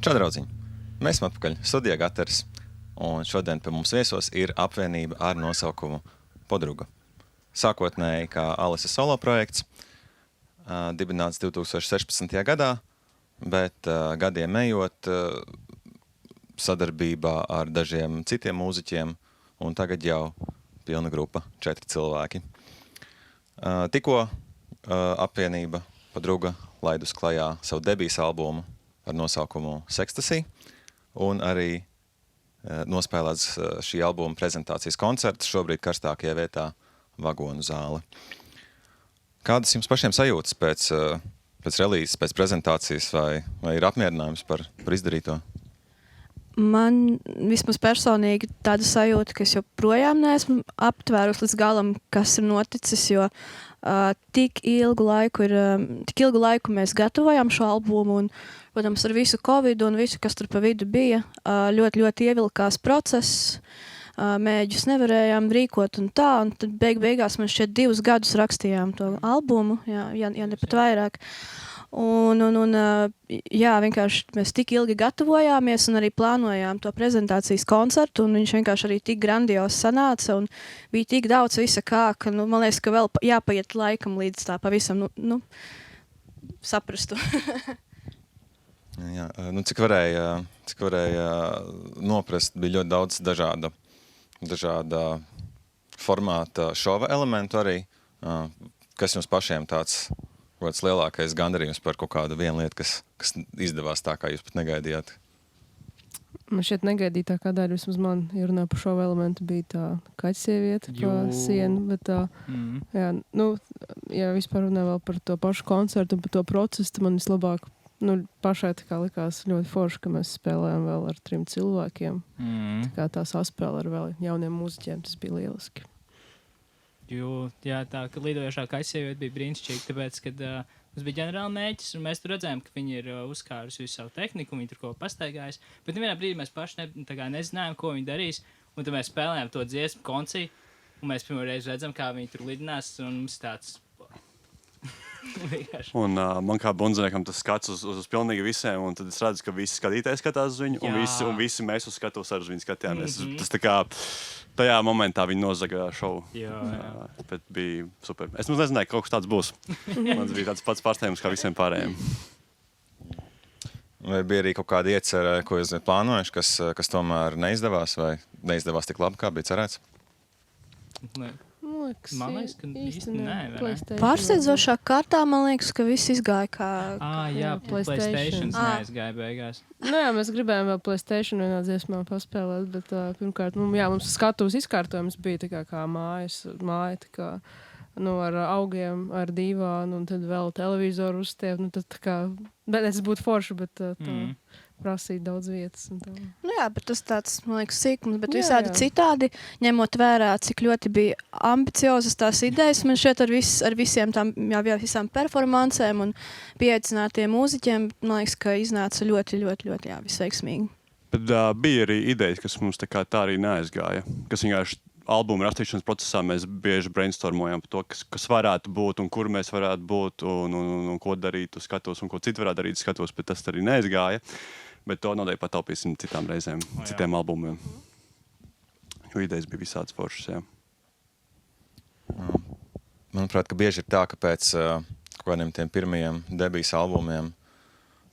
Čau, draudziņi! Mēs esam atpakaļ studijā Gaters, un šodien pie mums viesos ir apvienība ar nosaukumu Podruga. Sākotnēji kā Alises solo projekts, dibināts 2016. gadā, bet gadiem ejot sadarbībā ar dažiem citiem mūziķiem, un tagad jau pilna grupa, 4 cilvēki. Tikko apvienība Podruga laidus klajā savu debijas albumu ar nosaukumu Sextasy, un arī nospēlēts šī albuma prezentācijas koncerts šobrīd karstākajā vietā Vagonu zāle. Kādas jums pašiem sajūtas pēc relīzes, pēc prezentācijas, vai ir apmierinājums par izdarīto? Man vismaz personīgi tāda sajūta, ka es joprojām neesmu aptvērus līdz galam, kas ir noticis, jo tik ilgu laiku mēs gatavojām šo albumu, un, protams, ar visu Covid un visu, kas tur pa vidu bija, ļoti ievilkās process, mēģus nevarējām rīkot un tā, un tad beigās mēs šeit 2 gadus rakstījām to albumu, ja ne pat vairāk. Jā, vienkārši mēs tik ilgi gatavojāmies un arī plānojām to prezentācijas koncertu, un viņš vienkārši arī tik grandios sanāca, un bija tik daudz visa kā, ka, man liekas, ka vēl jāpaiet laikam līdz tā pavisam, saprastu. Jā, cik varēja noprast, bija ļoti daudz dažāda formāta šova elementu arī, kas jums pašiem tāds lielākais gandarījums par kaut kādu vienu lietu, kas izdevās tā, kā jūs pat negaidījāt? Man šeit negaidītākā daļa, vismaz man jārunā par šo elementu, bija tā kaķsieviete pa sienu, bet ja vispār runā vēl par to pašu koncertu un par to procesu, tad man vislabāk, pašai tā kā likās ļoti forši, ka mēs spēlējām vēl ar 3 cilvēkiem. Tā kā tā saspēle ar vēl jauniem mūziķiem, tas bija lieliski. Jā, tā, ka lidojošā kaķsieviete bija brīnišķīga, tāpēc, kad mums bija ģenerāla mēģis, un mēs tur redzējām, ka viņi ir uzkārusi visu savu tehniku, un viņi tur ko pastaigājas, bet vienā brīdī mēs paši nezinājām, ko viņi darīs, un tad mēs spēlējām to dziesmu koncī, un mēs pirmo reizi redzam, kā viņi tur lidinās, un mums tāds... Un man kā bundziniekam tas skats uz pilnīgi visiem, un tad es redzu, ka visi skatītāji skatās uz viņu, un visi mēs uz skatos ar uz viņu skatījāmies. Tas tā kā tajā momentā viņi nozaga šovu. Bet bija super. Es nezināju, ka kaut kas tāds būs. Man bija tāds pats pārsteigums kā visiem pārējiem. Vai bija arī kaut kāda iecerē, ko jūs plānojuši, kas tomēr neizdevās, vai neizdevās tik labi, kā bija cerēts? Man liekas, ka īsti nē. Pārsteidzošā kārtā, man liekas, ka viss izgāja kā... PlayStation neaizgāja beigās. Jā, mēs gribējām vēl PlayStation vienā dziesmā paspēlēt, bet pirmkārt, mums skatuves izkārtojums bija kā māja, tā kā, ar augiem, ar dīvānu, un tad vēl televizoru uzstiept, tad tā kā, es būtu forši, bet prasīt daudz vietas. Un tā. Jā, bet tas tāds, man liekas, sīkums, bet visādi citādi, ņemot vērā, cik ļoti bija ambiciozas tās idejas, man šeit ar visām performancēm un pieaicinātiem mūziķiem, man liekas, ka iznāca ļoti visveiksmīgi. Bet bija arī idejas, kas mums tā arī neaizgāja, kas vienkārši albuma rakstīšanas procesā mēs bieži brainstormojam par to, kas varētu būt un kur mēs varētu būt un ko darīt uz skatos un ko citu varētu darīt uz skatos, bet tas arī neaizgāja. Bet to noteikti pataupīsim citām reizēm, citiem albumiem. Jo idejas bija visādas foršas, jā. Manuprāt, ka bieži ir tā, ka pēc kādiem tiem pirmajiem debijas albumiem,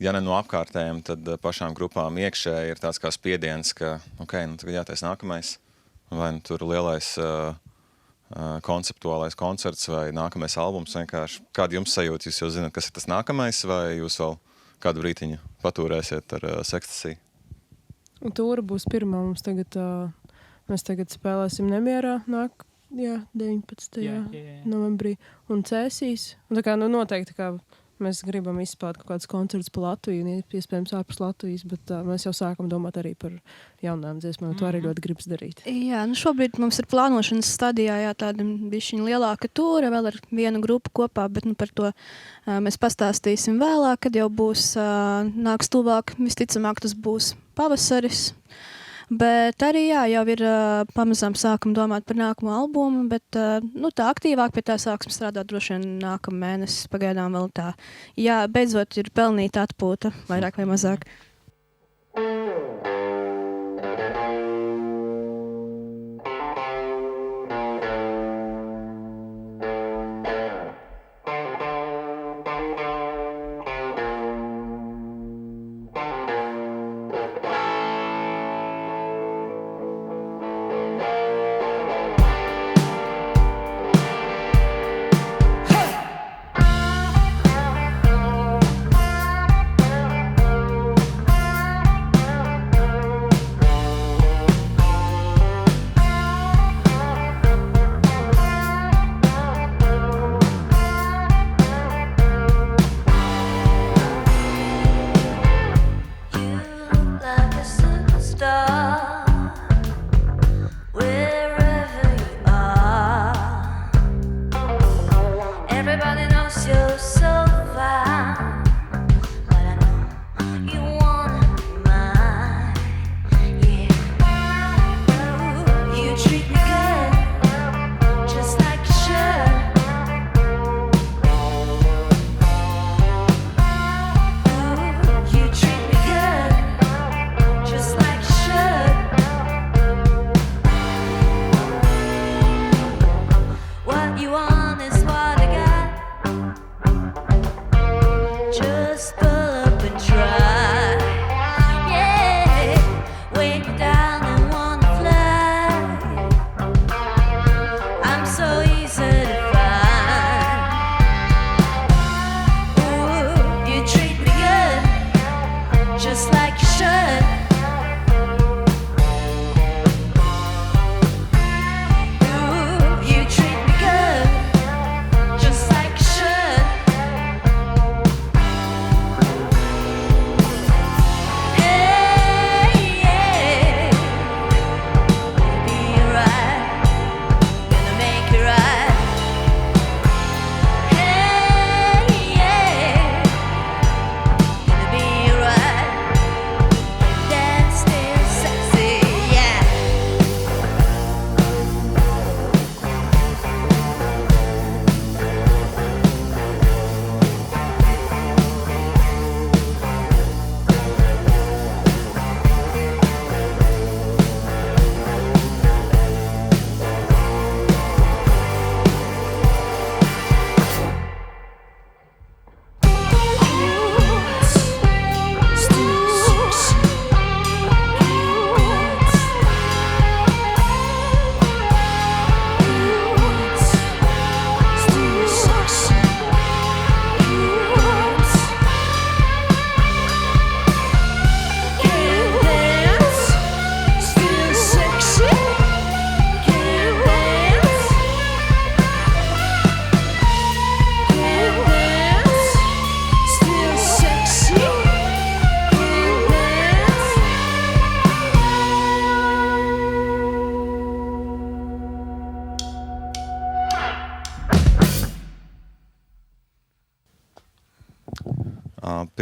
ja ne no apkārtējiem, tad pašām grupām iekšēji ir tāds kā spiediens, ka, tagad jātais nākamais, vai tur lielais konceptuālais koncerts vai nākamais albums vienkārši. Kāda jums sajūta? Jūs jau zināt, kas ir tas nākamais, vai jūs vēl kādu brītiņu patūrēsiet ar Sextasy? Tūra būs pirmā. Mēs tagad spēlēsim Nemierā 19. novembrī un Cēsīs. Un tā kā noteikti mēs gribam izspēlēt kaut kādus koncertus pa Latviju, iespējams ārpus Latvijas, bet mēs jau sākam domāt arī par jaunām dziesmām. To arī ļoti gribas darīt. Jā, šobrīd mums ir plānošanas stadijā tāda bišķiņa lielāka tūra, vēl ar vienu grupu kopā, bet par to mēs pastāstīsim vēlāk, kad jau būs nāks tuvāk. Visticamāk, tas būs pavasaris. Bet arī jau ir pamazām sākam domāt par nākamo albumu, bet tā aktīvāk pie tā sāksim strādāt droši vien nākamā mēnesis. Pagaidām vēl tā. Jā, beidzot ir pelnīta atpūta, vairāk vai mazāk.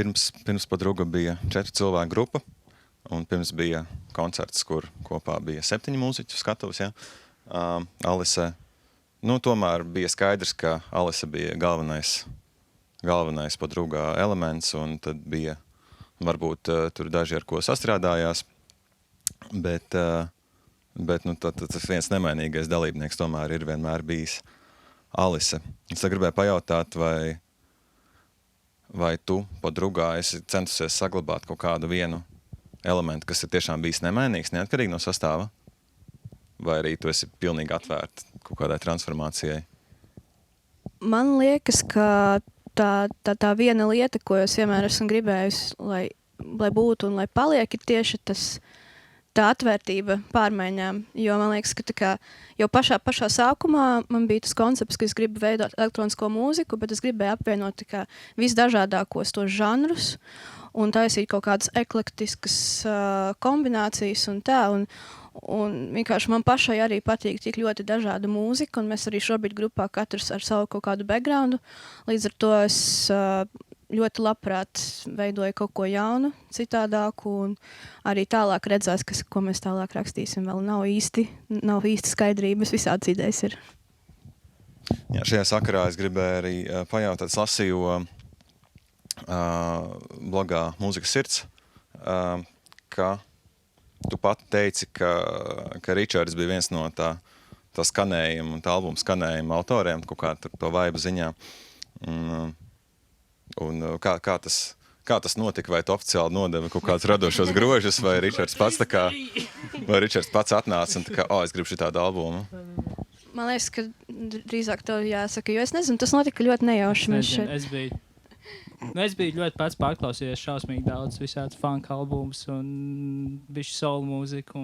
Pirms Padruga bija 4 cilvēku grupa, un pirms bija koncerts, kur kopā bija 7 mūziķu skatuves. Ja? Alise, tomēr bija skaidrs, ka Alise bija galvenais Padruga elements, un tad bija varbūt tur daži, ar ko sastrādājās, bet tas viens nemainīgais dalībnieks tomēr ir vienmēr bijis Alise. Es gribēju pajautāt, vai tu Padrugā esi centusies saglabāt kaut kādu vienu elementu, kas ir tiešām bijis nemainīgs, neatkarīgi no sastāva? Vai arī tu esi pilnīgi atvērta kaut kādai transformācijai? Man liekas, ka tā viena lieta, ko es vienmēr esmu gribējusi, lai būtu un lai paliek, ir tieši tā atvērtība pārmaiņām. Jo man liekas, ka jau pašā sākumā man bija tas koncepts, ka es gribu veidot elektronisko mūziku, bet es gribēju apvienot visdažādākos tos žanrus un taisīt kaut kādas eklektiskas kombinācijas un tā. Un vienkārši man pašai arī patīk tik ļoti dažāda mūzika, un mēs arī šobrīd grupā katrs ar savu kaut kādu backgroundu. Līdz ar to es ļoti labprāt veidoju kaut ko jaunu, citādāku, un arī tālāk redzēs, ko mēs tālāk rakstīsim. Vēl nav īsti skaidrības, visādas idejas ir. Jā, šajā sakarā es gribēju arī pajautāt, es lasīju blogā Mūzikas sirds, ka tu pat teici, ka Ričards bija viens no tā skanējuma un tā albuma skanējuma autoriem, kaut kā to vaibu ziņā. Un kā tas notika, vai tu oficiāli nodeva kaut kādus radošos grožus, vai Ričards pats atnāca un es gribu šitādu albumu? Man liekas, ka drīzāk tev jāsaka, jo es nezinu, tas notika ļoti nejauši. Es biju ļoti pats pārklausījies šausmīgi daudz visāds funk albumus un bišķi soul mūziku.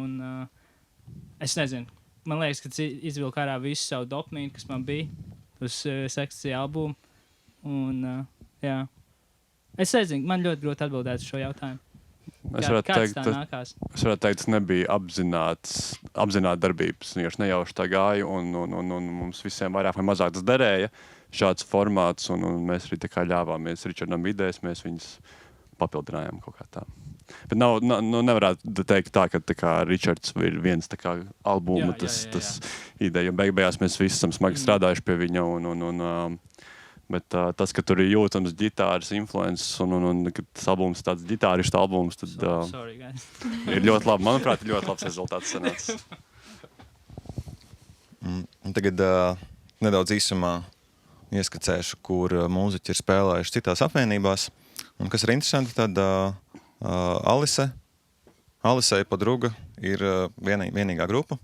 Es nezinu, man liekas, ka izvilku ārā visu savu dopamīnu, kas man bija uz sekciju albumu. Un, jā. Es nezinu, man ļoti grūti atbildēt uz šo jautājumu. Es varētu teikt, tas nebija apzināta darbības. Viņš nejauši tā gāja, un mums visiem vairāk vai mazāk tas derēja šāds formāts, un mēs arī tā kā ļāvāmies Ričardam idejas, mēs viņus papildinājām kaut kā tā. Bet nevarētu teikt tā, ka Ričards ir viens tā kā albuma, tas ideja, jo beigās mēs visi esam smagi strādājuši pie viņa, bet tas, ka tur ir jūtams ģitāras influences un kad tas albums tāds ģitāristu albums, tad ir ļoti labi. Manuprāt, ir ļoti labs rezultāts sanācis. Tagad nedaudz īsumā ieskicēšu, kur mūziķi ir spēlējuši citās apvienībās. Un kas ir interesanti, tad Alisei Podruga ir vienīgā grupa,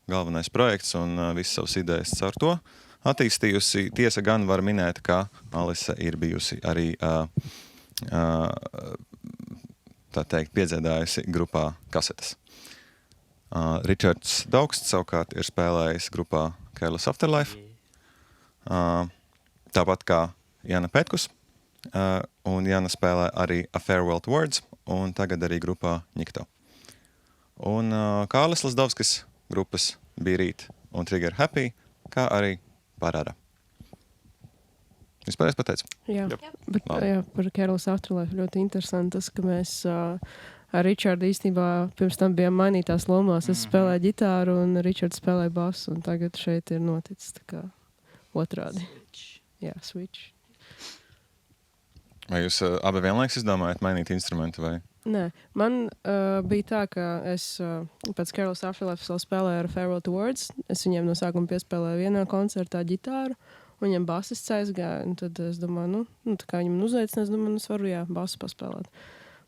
galvenais projekts un visas savas idejas caur to attīstījusi. Tiesa gan var minēt, ka Alise ir bijusi arī tā teikt piedziedājusi grupā Kasetes. Ričards Daugsts savukārt ir spēlējis grupā Careless Afterlife. Tāpat kā Jana Petkus. Un Jana spēlē arī A Farewell to Words un tagad arī grupā Nikto. Un Kārlis Lazdovskis grupas Be Rīt un Trigger Happy, kā arī Parāda. Vispār es pateicu? Jā, bet par Careless Afterlife ļoti interesanti tas, ka mēs ar Ričardu īstenībā pirms tam bijām mainītās lomās. Es spēlēju ģitāru un Ričards spēlēja basu, un tagad šeit ir noticis tā kā otrādi. Jā, switch. Vai jūs abi vienlaiks izdomājat mainīt instrumentu vai? Nē, man bija tā, ka es pēc Careless Afterlife vēl spēlēju ar Farewell to Words. Es viņiem no sākuma piespēlēju vienā koncertā ģitāru, un viņiem basists aizgāja, un tad es domāju, tā kā viņam uzaicina, es domāju, es varu, basu paspēlēt.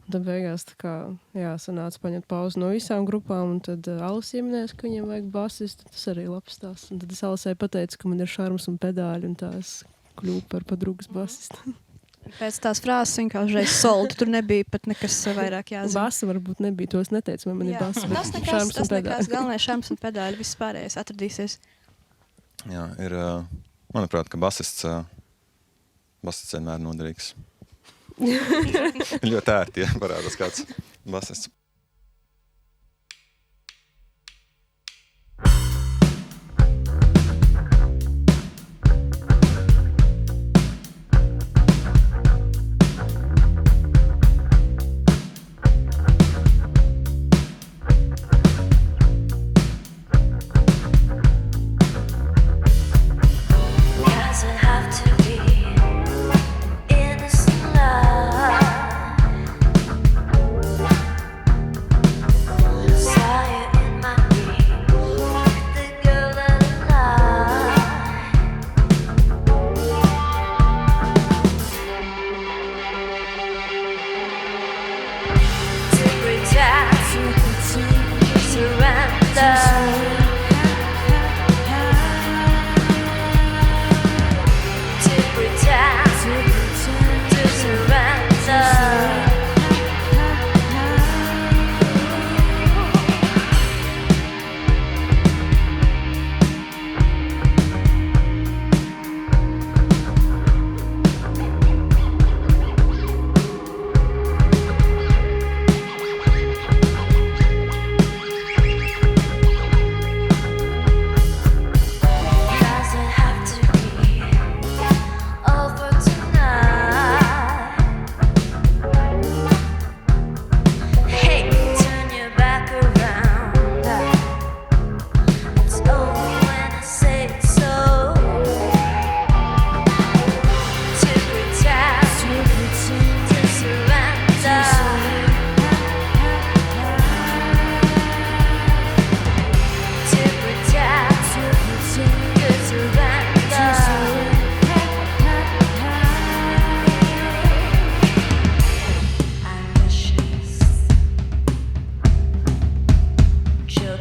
Un tad beigās tā kā, sanāca paņemt pauzi no visām grupām, un tad Alis ieminēs, ka viņiem vajag basistu, tas arī labs stāsts. Un tad es Alisai pateicu, ka man ir šarms un pedāļi, un tā es kļuvu par Podrugas basistu. Pēc tās frāzes vienkārši reiz soldu, tur nebija pat nekas vairāk jāzina. Basa varbūt nebija, to es neteicu, vai man ir basa, bet šarms un pedāļi. Galvenais šarms un pedāļi, viss pārējais atradīsies. Jā, ir, manuprāt, ka basists vienmēr noderīgs. Ļoti ērti, ja parādās kāds basists.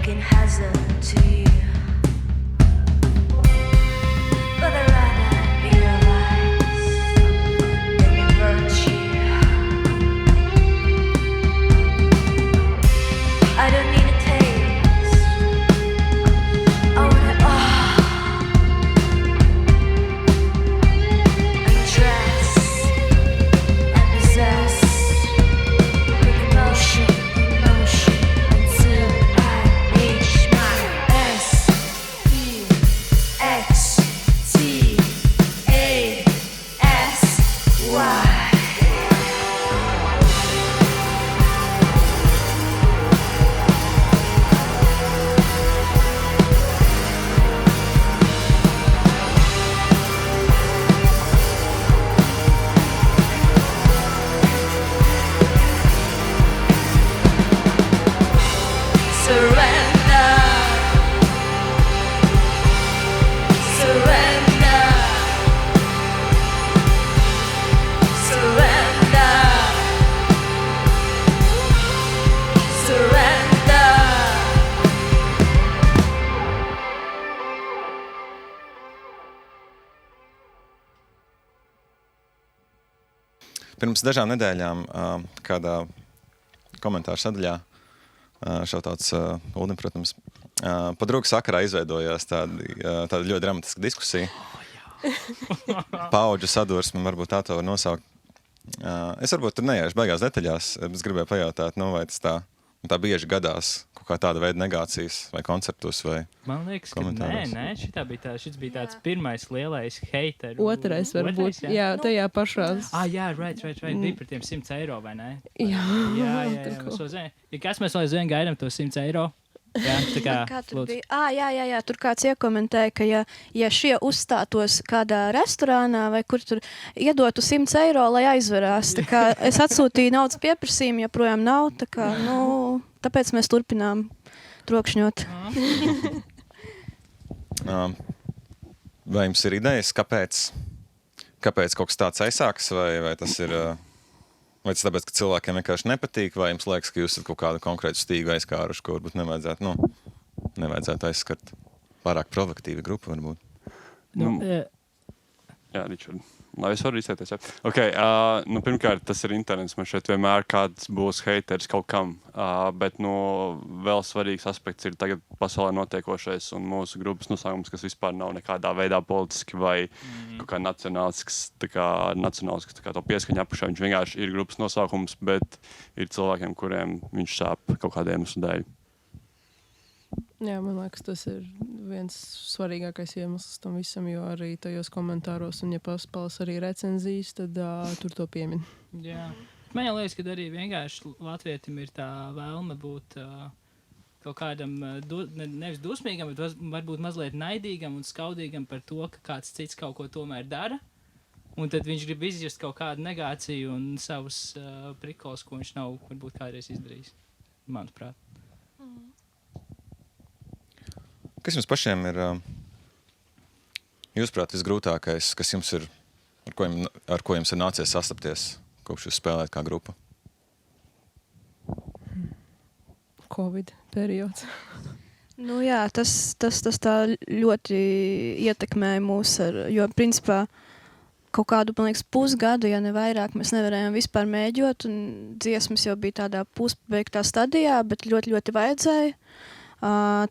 fucking hazard to you. But I'd rather be your vice than your virtue. I don't need a taste. I want it all. Undress and possess with emotion until I reach my SEXTASY. Surrender, surrender, surrender, surrender. Pirms dažām nedēļām kādā komentāru sadaļā šautauts Uldim, protams, pa draugu sakarā izveidojās tāda ļoti dramatiska diskusija. Paudžu sadursme, varbūt tā to var nosaukt. Es varbūt tur neiešu baigās detaļās, es gribēju pajautāt, vai tas tā bieži gadās kaut kā tāda veida negācijas vai koncertus vai Man liekas, ka komentāros. nē, šis bija tāds pirmais lielais hateru. Otrais varbūt, jā, tajā pašā. Jā, right, bija par tiem 100 eiro, vai ne? Jā, Jā, tur ko. mēs vēl zinām. Ja kas mēs vēl aizvien gaidām to 100 eiro? Jā, tā kā, Kā tur lūdzu. bija? Jā, tur kāds iekomentēja, ka ja šie uzstātos kādā restorānā vai kur tur iedotu 100 eiro, lai aizverās. Tā kā es atsūtīju naudas pieprasījumu, joprojām nav. Tā kā, tāpēc mēs turpinām trokšņot. Vai jums ir idejas, kāpēc kaut kas tāds aizsākas, vai tas ir... Vai tas tāpēc, ka cilvēkiem vienkārši nepatīk, vai jums liekas, ka jūs esat kaut kādu konkrētu stīgu aizkāruši, ko varbūt nevajadzētu aizskart? Pārāk provokatīva grupa varbūt. Jā, Ričard. Lai es varu izteikties. Jā. Okay, pirmkārt, tas ir internets. Man šeit vienmēr kāds būs haters kaut kam. Bet vēl svarīgs aspekts ir tagad pasaulē notiekošais un mūsu grupas nosaukums, kas vispār nav nekādā veidā politiski vai kaut kā nacionālisks, tā kā to pieskaņa apakšā. Viņš vienkārši ir grupas nosaukums, bet ir cilvēkiem, kuriem viņš sāp kaut kādiem iemeslu dēļ. Jā, man liekas, tas ir viens svarīgākais iemesls tam visam, jo arī tajos komentāros, un ja paspēlas arī recenzijas, tad tur to piemin. Jā. Man liekas, ka arī vienkārši latvietim ir tā vēlme būt kaut kādam, nevis dusmīgam, bet varbūt mazliet naidīgam un skaudīgam par to, ka kāds cits kaut ko tomēr dara. Un tad viņš grib izjust kaut kādu negāciju un savus prikols, ko viņš nav varbūt kādreiz izdarījis, manuprāt. Kas jums pašiem ir, jūsuprāt, visgrūtākais, kas jums ir, ar ko jums ir nācies sastapties, kopš jūs spēlējat kā grupa? Covid periods. Jā, tas tā ļoti ietekmēja mūs, jo principā kaut kādu, man liekas, pusgadu, ja ne vairāk, mēs nevarējām vispār mēģot, un dziesmas jau bija tādā puspabeigtā stadijā, bet ļoti, ļoti vajadzēja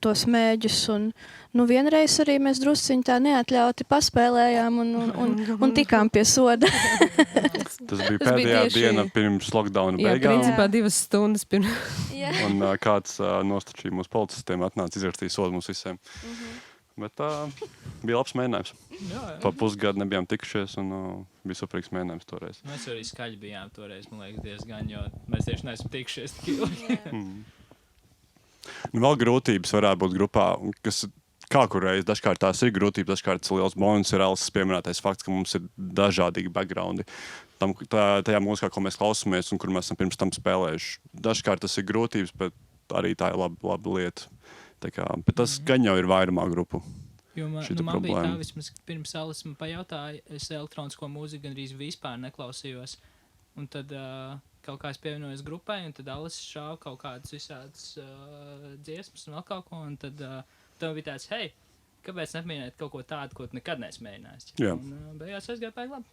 tos mēģus, un vienreiz arī mēs drusciņi tā neatļauti paspēlējām un tikām pie soda. Tas bija pēdējā diena pirms lockdowna Jā, beigām. principā 2 stundas pirms. Un kāds nostačīja mūsu policistiem, atnāca izrakstīja sodu mums visiem. Bet bija labs mēģinājums. Pa pusgadu nebijām tikušies un bija superīgs mēģinājums toreiz. Mēs arī skaļi bijām toreiz, man liekas, diezgan, jo mēs tieši neesam tikušies tik ilgi. Vēl grūtības varētu būt grupā, kas kā kur reiz, dažkārt tās ir grūtības, dažkārt tas liels bonus ir Elses pieminētais fakts, ka mums ir dažādīgi backgroundi. Tajā mūzikā, ko mēs klausamies un kur mēs esam pirms tam spēlējuši. Dažkārt tas ir grūtības, bet arī tā ir laba lieta. Bet tas gan jau ir vairumā grupu. Jo man bija tā, vismaz pirms Elses man pajautāja, es elektronisko mūziku gandrīz vispār neklausījos. Un tad, kaut kā es pievienojos grupai, un tad Alis šāva kaut kādas visādas dziesmas un vēl kaut ko, un tad tev bija tāds, hei, kāpēc nepmēģināt kaut ko tādu, ko tu nekad neesi mēģinājis? Jā. Un beigās aizgāja baigi labi.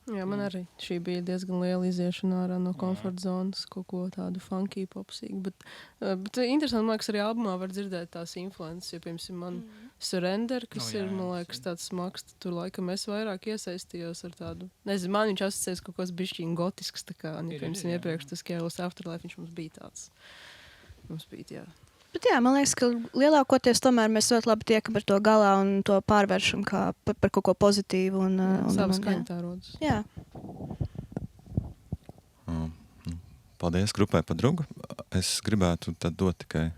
Jā, man arī šī bija diezgan liela iziešana ārā no komforta zonas, kaut ko tādu funky, popsīgu. Bet interesanti, man liekas, arī albumā var dzirdēt tās influences, jo, piemēram, man Surrender, kas ir, man liekas, tāds smags, tur laikam es vairāk iesaistījos ar tādu, nezinu, man viņš asociēs kaut kāds bišķiņ gotisks, tā kā, piemēram, iepriekš tas Careless Afterlife, viņš mums bija tāds. Mums bija, jā. Bet jā, man liekas, ka lielākoties tomēr mēs ļoti labi tiekam ar to galā un to pārvēršam kā par kaut ko pozitīvu. Savu skaņu tā rodas. Jā. Paldies grupai par draugu. Es gribētu tad dot tikai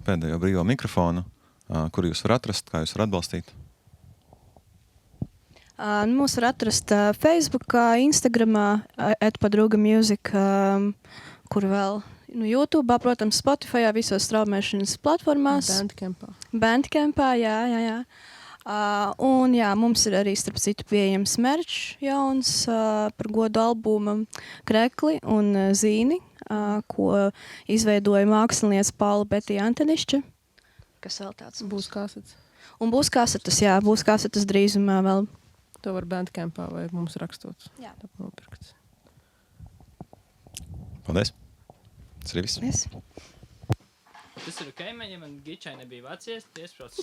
pēdējo brīvo mikrofonu, kur jūs varat atrast, kā jūs varat atbalstīt. Mūs var atrast Facebookā, Instagramā, @padruga_music, kur vēl YouTube, protams, Spotify, visos straumēšanas platformās. Bandcampā, jā. Un jā, mums ir arī starp citu pieejams merch jauns par godu albumam Krekli un Zīni, ko izveidoja mākslinieca Paula Betija Antenišķa. Kas vēl tāds? Būs kasetes. Un būs kasetes, jā, būs kasetes drīzumā vēl. To var Bandcampā vai mums rakstot. Jā. Tā nopirkt. Paldies! Tas arī viss. Yes. Tas ir ok, man, ja man gičai nebija vācies, tiesprots.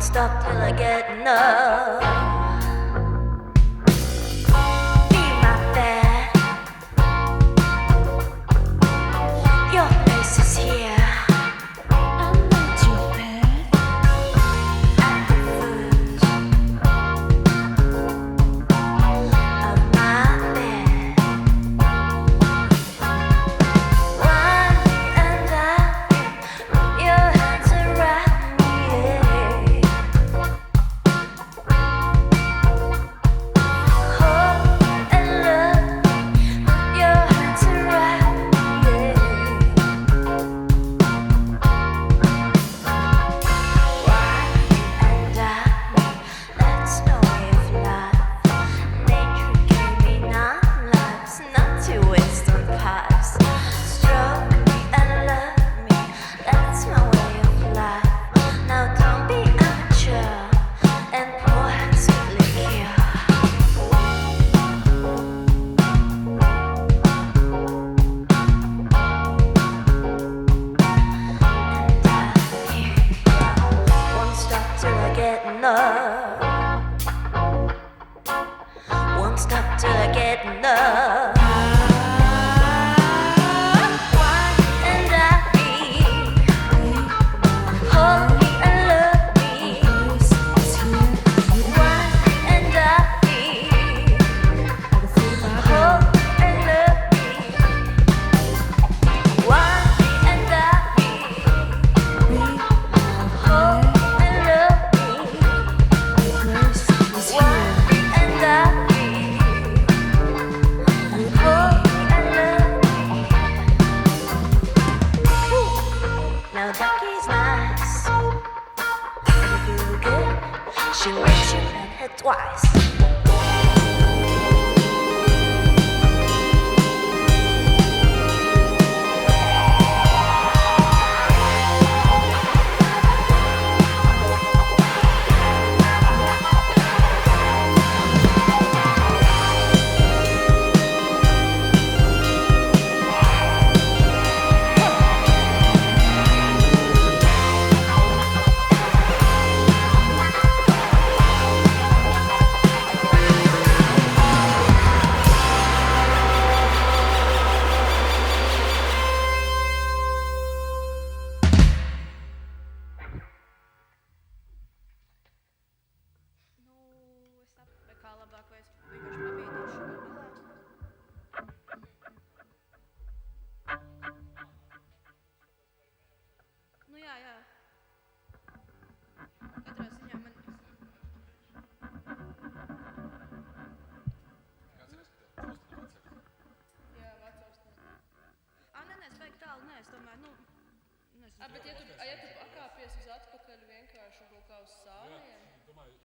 Stop till I get enough. Be my bed. Your place is here. I'm not your bed. At the foot of my bed. One and I, your hands around me. Won't stop till I get enough. Why and I hold me and love me. Why and I hold and love me. Why and I hold and love me. Now Ducky's nice, and if you good, she makes you bend her twice. vienkārši pabīdīšu gabalā. Nu jā. Katrā ziņā man... Jā, vecās. Nē, es vajag tālu, nē, es tomēr, Bet ja tu pakāpies uz atpakaļ vienkārši un kaut kā uz sāliem?